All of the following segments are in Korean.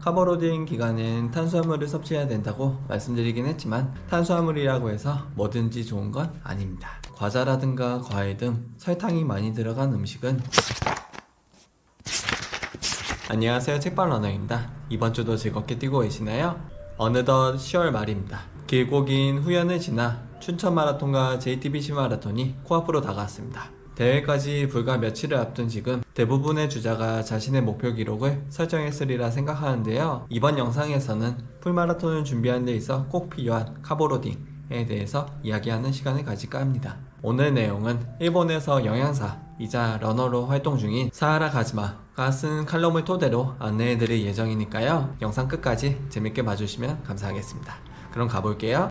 카보로딩 기간엔 탄수화물을 섭취해야 된다고 말씀드리긴 했지만 탄수화물이라고 해서 뭐든지 좋은 건 아닙니다. 과자라든가 과일 등 설탕이 많이 들어간 음식은 안녕하세요, 책방러너입니다. 이번 주도 즐겁게 뛰고 계시나요? 어느덧 10월 말입니다. 길고 긴 후연을 지나 춘천 마라톤과 JTBC 마라톤이 코앞으로 다가왔습니다. 대회까지 불과 며칠을 앞둔 지금 대부분의 주자가 자신의 목표 기록을 설정했으리라 생각하는데요. 이번 영상에서는 풀마라톤을 준비하는 데 있어 꼭 필요한 카보로딩에 대해서 이야기하는 시간을 가질까 합니다. 오늘 내용은 일본에서 영양사이자 러너로 활동 중인 사하라 가즈마가 쓴 칼럼을 토대로 안내해드릴 예정이니까요. 영상 끝까지 재밌게 봐주시면 감사하겠습니다. 그럼 가볼게요.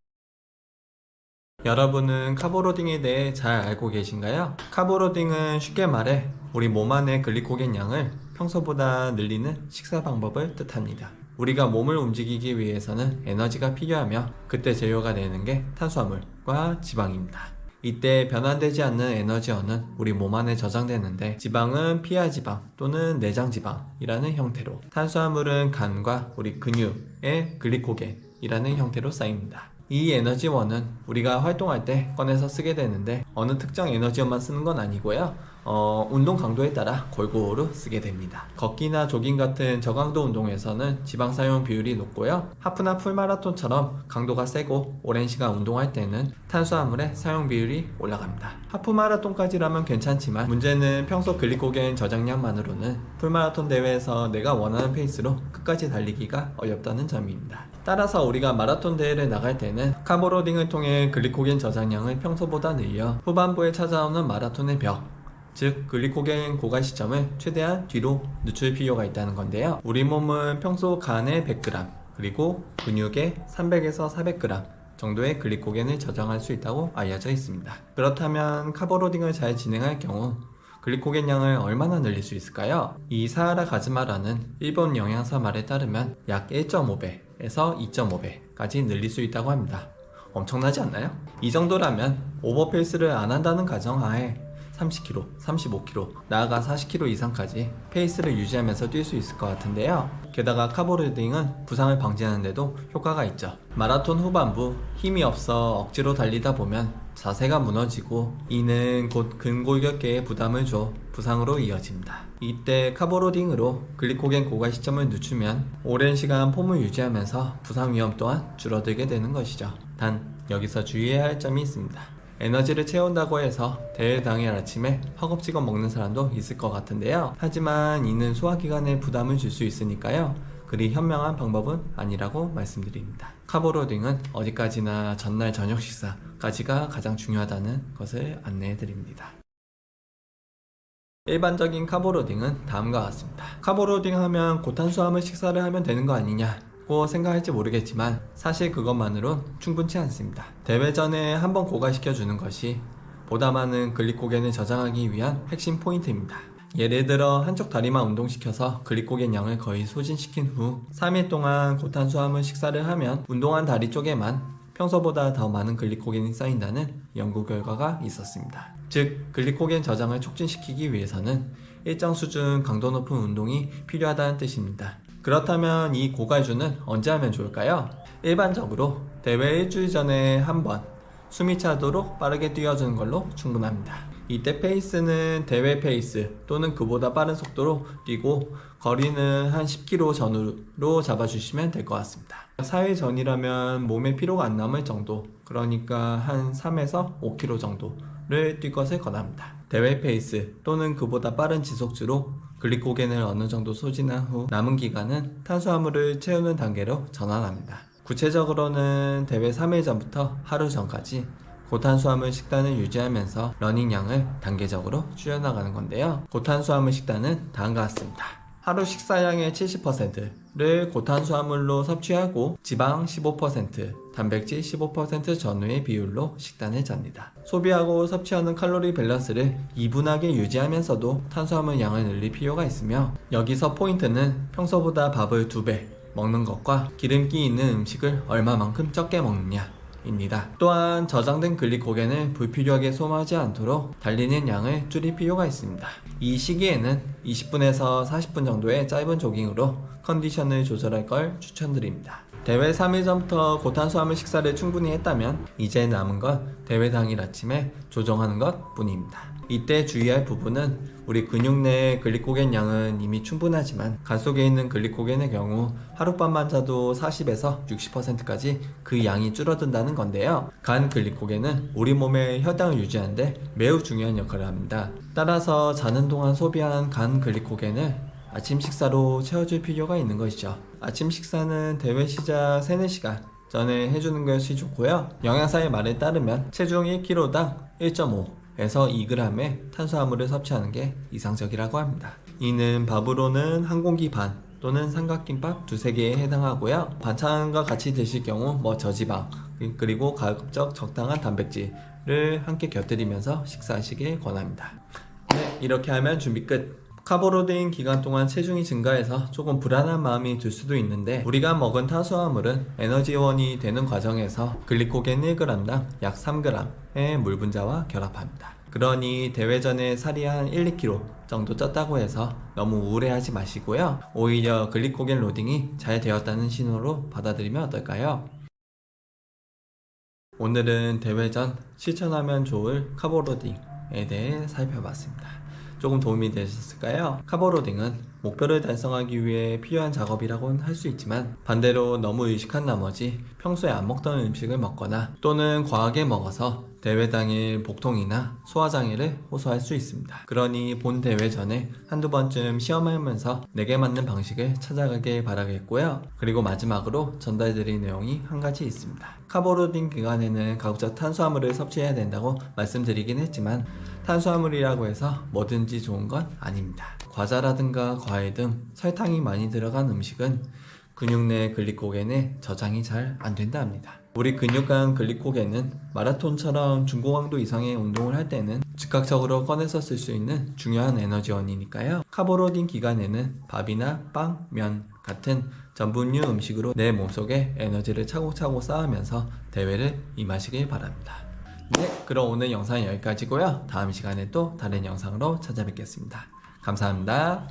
여러분은 카보로딩에 대해 잘 알고 계신가요? 카보로딩은 쉽게 말해 우리 몸 안의 글리코겐 양을 평소보다 늘리는 식사 방법을 뜻합니다. 우리가 몸을 움직이기 위해서는 에너지가 필요하며 그때 제휴가 되는 게 탄수화물과 지방입니다. 이때 변환되지 않는 에너지원은 우리 몸 안에 저장되는데 지방은 피하지방 또는 내장지방이라는 형태로, 탄수화물은 간과 우리 근육의 글리코겐이라는 형태로 쌓입니다. 이 에너지원은 우리가 활동할 때 꺼내서 쓰게 되는데 어느 특정 에너지원만 쓰는 건 아니고요. 운동 강도에 따라 골고루 쓰게 됩니다. 걷기나 조깅 같은 저강도 운동에서는 지방 사용 비율이 높고요. 하프나 풀마라톤처럼 강도가 세고 오랜 시간 운동할 때는 탄수화물의 사용 비율이 올라갑니다. 하프 마라톤까지라면 괜찮지만 문제는 평소 글리코겐 저장량만으로는 풀마라톤 대회에서 내가 원하는 페이스로 끝까지 달리기가 어렵다는 점입니다. 따라서 우리가 마라톤 대회를 나갈 때는 카보로딩을 통해 글리코겐 저장량을 평소보다 늘려 후반부에 찾아오는 마라톤의 벽, 즉 글리코겐 고갈 시점을 최대한 뒤로 늦출 필요가 있다는 건데요. 우리 몸은 평소 간에 100g 그리고 근육에 300에서 400g 정도의 글리코겐을 저장할 수 있다고 알려져 있습니다. 그렇다면 카보로딩을 잘 진행할 경우 글리코겐 양을 얼마나 늘릴 수 있을까요? 이 사하라 가즈마라는 일본 영양사 말에 따르면 약 1.5배에서 2.5배까지 늘릴 수 있다고 합니다. 엄청나지 않나요? 이 정도라면 오버페이스를 안 한다는 가정하에 30km, 35km, 나아가 40km 이상까지 페이스를 유지하면서 뛸 수 있을 것 같은데요. 게다가 카보로딩은 부상을 방지하는 데도 효과가 있죠. 마라톤 후반부 힘이 없어 억지로 달리다 보면 자세가 무너지고 이는 곧 근골격계에 부담을 줘 부상으로 이어집니다. 이때 카보로딩으로 글리코겐 고갈 시점을 늦추면 오랜 시간 폼을 유지하면서 부상 위험 또한 줄어들게 되는 것이죠. 단 여기서 주의해야 할 점이 있습니다. 에너지를 채운다고 해서 대회 당일 아침에 허겁지겁 먹는 사람도 있을 것 같은데요. 하지만 이는 소화기관에 부담을 줄 수 있으니까요. 그리 현명한 방법은 아니라고 말씀드립니다. 카보로딩은 어디까지나 전날 저녁 식사까지가 가장 중요하다는 것을 안내해드립니다. 일반적인 카보로딩은 다음과 같습니다. 카보로딩 하면 고탄수화물 식사를 하면 되는 거 아니냐고 생각할지 모르겠지만 사실 그것만으론 충분치 않습니다. 대회 전에 한번 고갈시켜주는 것이 보다 많은 글리코겐을 저장하기 위한 핵심 포인트입니다. 예를 들어 한쪽 다리만 운동시켜서 글리코겐 양을 거의 소진시킨 후 3일 동안 고탄수화물 식사를 하면 운동한 다리 쪽에만 평소보다 더 많은 글리코겐이 쌓인다는 연구 결과가 있었습니다. 즉 글리코겐 저장을 촉진시키기 위해서는 일정 수준 강도 높은 운동이 필요하다는 뜻입니다. 그렇다면 이 고갈주는 언제 하면 좋을까요? 일반적으로 대회 일주일 전에 한번 숨이 차도록 빠르게 뛰어주는 걸로 충분합니다. 이때 페이스는 대회 페이스 또는 그보다 빠른 속도로 뛰고 거리는 한 10km 전후로 잡아주시면 될 것 같습니다. 4일 전이라면 몸에 피로가 안 남을 정도, 그러니까 한 3에서 5km 정도를 뛸 것을 권합니다. 대회 페이스 또는 그보다 빠른 지속주로 글리코겐을 어느 정도 소진한 후 남은 기간은 탄수화물을 채우는 단계로 전환합니다. 구체적으로는 대회 3일 전부터 하루 전까지 고탄수화물 식단을 유지하면서 러닝량을 단계적으로 줄여나가는 건데요. 고탄수화물 식단은 다음과 같습니다. 하루 식사량의 70%를 고탄수화물로 섭취하고 지방 15%, 단백질 15% 전후의 비율로 식단을 짭니다. 소비하고 섭취하는 칼로리 밸런스를 이분하게 유지하면서도 탄수화물 양을 늘릴 필요가 있으며 여기서 포인트는 평소보다 밥을 2배 먹는 것과 기름기 있는 음식을 얼마만큼 적게 먹느냐 입니다. 또한 저장된 글리코겐을 불필요하게 소모하지 않도록 달리는 양을 줄일 필요가 있습니다. 이 시기에는 20분에서 40분 정도의 짧은 조깅으로 컨디션을 조절할 걸 추천드립니다. 대회 3일 전부터 고탄수화물 식사를 충분히 했다면 이제 남은 건 대회 당일 아침에 조정하는 것 뿐입니다. 이때 주의할 부분은 우리 근육 내의 글리코겐 양은 이미 충분하지만 간 속에 있는 글리코겐의 경우 하룻밤만 자도 40에서 60%까지 그 양이 줄어든다는 건데요. 간 글리코겐은 우리 몸의 혈당을 유지하는데 매우 중요한 역할을 합니다. 따라서 자는 동안 소비한 간 글리코겐을 아침 식사로 채워줄 필요가 있는 것이죠. 아침 식사는 대회 시작 3-4시간 전에 해주는 것이 좋고요. 영양사의 말에 따르면 체중 1kg당 1.5에서 2g의 탄수화물을 섭취하는 게 이상적이라고 합니다. 이는 밥으로는 한 공기 반 또는 삼각김밥 2-3개에 해당하고요. 반찬과 같이 드실 경우 저지방 그리고 가급적 적당한 단백질을 함께 곁들이면서 식사하시길 권합니다. 네, 이렇게 하면 준비 끝! 카보로딩 기간 동안 체중이 증가해서 조금 불안한 마음이 들 수도 있는데 우리가 먹은 탄수화물은 에너지원이 되는 과정에서 글리코겐 1g당 약 3g의 물 분자와 결합합니다. 그러니 대회 전에 살이 한 1-2kg 정도 쪘다고 해서 너무 우울해하지 마시고요. 오히려 글리코겐 로딩이 잘 되었다는 신호로 받아들이면 어떨까요? 오늘은 대회 전 실천하면 좋을 카보로딩에 대해 살펴봤습니다. 조금 도움이 되셨을까요? 카보로딩은 목표를 달성하기 위해 필요한 작업이라고는 할 수 있지만 반대로 너무 의식한 나머지 평소에 안 먹던 음식을 먹거나 또는 과하게 먹어서 대회 당일 복통이나 소화장애를 호소할 수 있습니다. 그러니 본 대회 전에 한두 번쯤 시험하면서 내게 맞는 방식을 찾아가길 바라겠고요. 그리고 마지막으로 전달드릴 내용이 한 가지 있습니다. 카보로딩 기간에는 가급적 탄수화물을 섭취해야 된다고 말씀드리긴 했지만 탄수화물이라고 해서 뭐든지 좋은 건 아닙니다. 과자라든가 과일 등 설탕이 많이 들어간 음식은 근육 내 글리코겐에 저장이 잘 안 된다 합니다. 우리 근육 간 글리코겐은 마라톤처럼 중고강도 이상의 운동을 할 때는 즉각적으로 꺼내서 쓸 수 있는 중요한 에너지원이니까요. 카보로딩 기간에는 밥이나 빵, 면 같은 전분류 음식으로 내 몸속에 에너지를 차곡차곡 쌓으면서 대회를 임하시길 바랍니다. 네, 그럼 오늘 영상은 여기까지고요. 다음 시간에 또 다른 영상으로 찾아뵙겠습니다. 감사합니다.